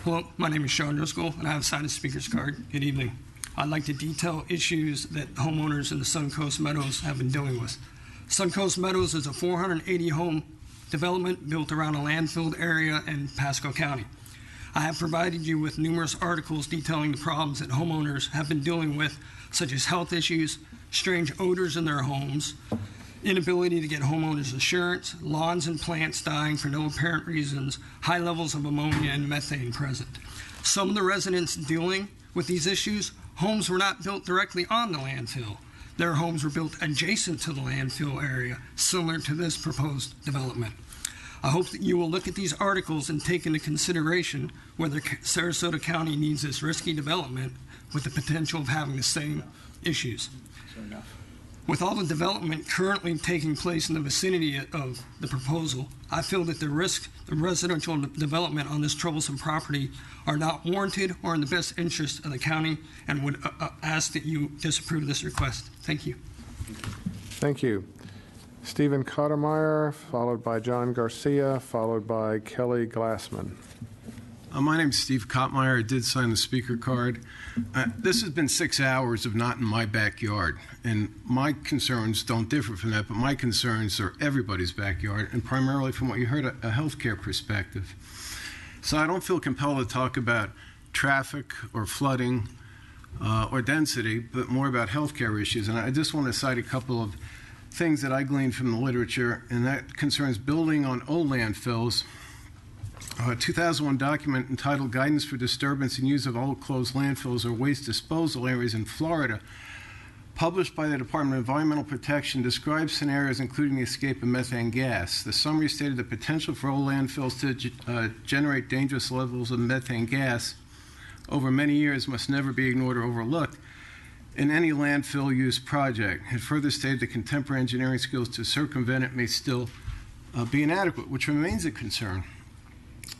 Hello, my name is Sean Driscoll, and I have signed a speaker's card. Good evening. I'd like to detail issues that homeowners in the Suncoast Meadows have been dealing with. Suncoast Meadows is a 480-home development built around a landfill area in Pasco County. I have provided you with numerous articles detailing the problems that homeowners have been dealing with, such as health issues, strange odors in their homes, inability to get homeowners insurance, lawns and plants dying for no apparent reasons, high levels of ammonia and methane present. Some of the residents dealing with these issues, homes were not built directly on the landfill. Their homes were built adjacent to the landfill area, similar to this proposed development. I hope that you will look at these articles and take into consideration whether Sarasota County needs this risky development with the potential of having the same issues. With all the development currently taking place in the vicinity of the proposal, I feel that the residential development on this troublesome property are not warranted or in the best interest of the county, and would ask that you disapprove this request. Thank you. Thank you. Stephen Cottermeyer, followed by John Garcia, followed by Kelly Glassman. My name is Steve Kottmeyer. I did sign the speaker card. This has been 6 hours of not in my backyard, and my concerns don't differ from that, but my concerns are everybody's backyard, and primarily from what you heard, a healthcare perspective. So I don't feel compelled to talk about traffic or flooding or density, but more about healthcare issues. And I just want to cite a couple of things that I gleaned from the literature, and that concerns building on old landfills. A 2001 document entitled Guidance for Disturbance and Use of Old Closed Landfills or Waste Disposal Areas in Florida, published by the Department of Environmental Protection, describes scenarios including the escape of methane gas. The summary stated the potential for old landfills to generate dangerous levels of methane gas over many years must never be ignored or overlooked in any landfill use project. It further stated that contemporary engineering skills to circumvent it may still be inadequate, which remains a concern.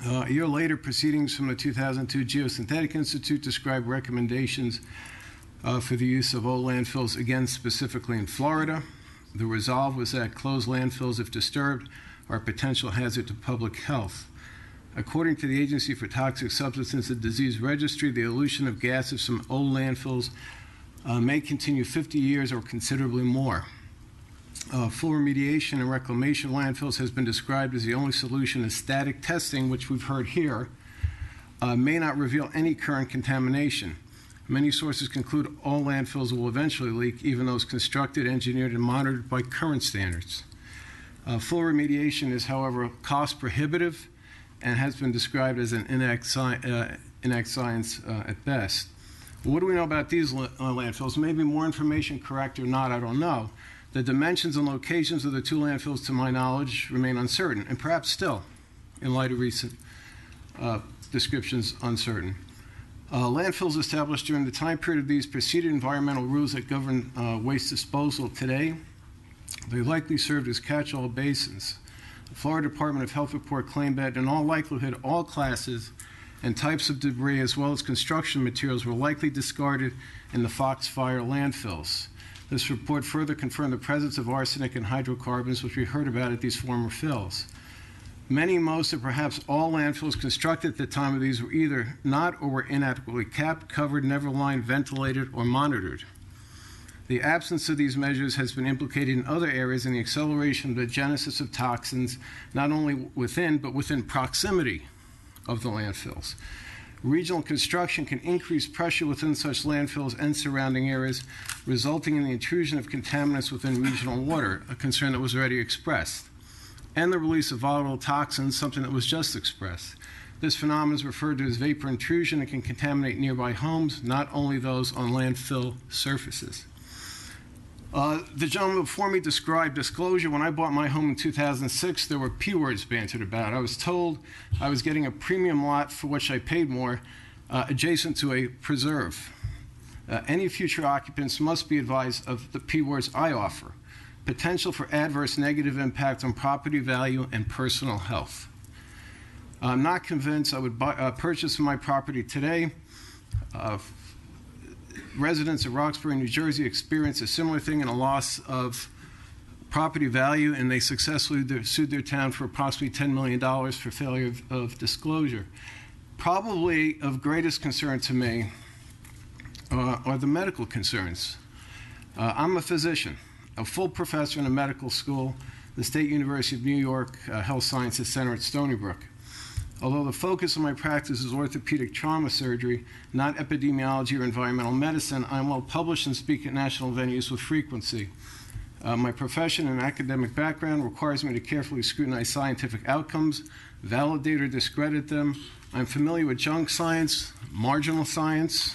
A year later, proceedings from the 2002 Geosynthetic Institute describe recommendations for the use of old landfills, again specifically in Florida. The resolve was that closed landfills, if disturbed, are a potential hazard to public health. According to the Agency for Toxic Substances and Disease Registry, the elution of gases from old landfills may continue 50 years or considerably more. Full remediation and reclamation of landfills has been described as the only solution, as static testing, which we've heard here, may not reveal any current contamination. Many sources conclude all landfills will eventually leak, even those constructed, engineered, and monitored by current standards. Full remediation is, however, cost prohibitive and has been described as an inact science at best. What do we know about these landfills? Maybe more information, correct or not, I don't know. The dimensions and locations of the two landfills, to my knowledge, remain uncertain, and perhaps still, in light of recent descriptions, uncertain. Landfills established during the time period of these preceded environmental rules that govern waste disposal today, they likely served as catch-all basins. The Florida Department of Health report claimed that in all likelihood, all classes and types of debris, as well as construction materials, were likely discarded in the Foxfire landfills. This report further confirmed the presence of arsenic and hydrocarbons, which we heard about at these former fills. Many, most, or perhaps all landfills constructed at the time of these were either not or were inadequately capped, covered, never lined, ventilated, or monitored. The absence of these measures has been implicated in other areas in the acceleration of the genesis of toxins, not only within, but within proximity of the landfills. Regional construction can increase pressure within such landfills and surrounding areas, resulting in the intrusion of contaminants within regional water, a concern that was already expressed, and the release of volatile toxins, something that was just expressed. This phenomenon is referred to as vapor intrusion and can contaminate nearby homes, not only those on landfill surfaces. The gentleman before me described disclosure. When I bought my home in 2006, there were P words bantered about. I was told I was getting a premium lot for which I paid more, adjacent to a preserve. Any future occupants must be advised of the P words I offer: potential for adverse negative impact on property value and personal health. I'm not convinced I would purchase my property today. Residents of Roxbury, New Jersey experienced a similar thing and a loss of property value, and they successfully sued their town for approximately $10 million for failure of disclosure. Probably of greatest concern to me are the medical concerns. I'm a physician, a full professor in a medical school, the State University of New York Health Sciences Center at Stony Brook. Although the focus of my practice is orthopedic trauma surgery, not epidemiology or environmental medicine, I'm well published and speak at national venues with frequency. My profession and academic background requires me to carefully scrutinize scientific outcomes, validate or discredit them. I'm familiar with junk science, marginal science,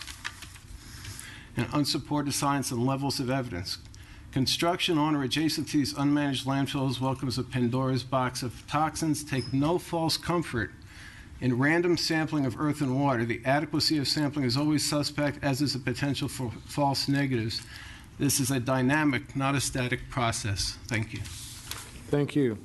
and unsupported science and levels of evidence. Construction on or adjacent to these unmanaged landfills welcomes a Pandora's box of toxins. Take no false comfort in random sampling of earth and water. The adequacy of sampling is always suspect, as is the potential for false negatives. This is a dynamic, not a static process. Thank you. Thank you.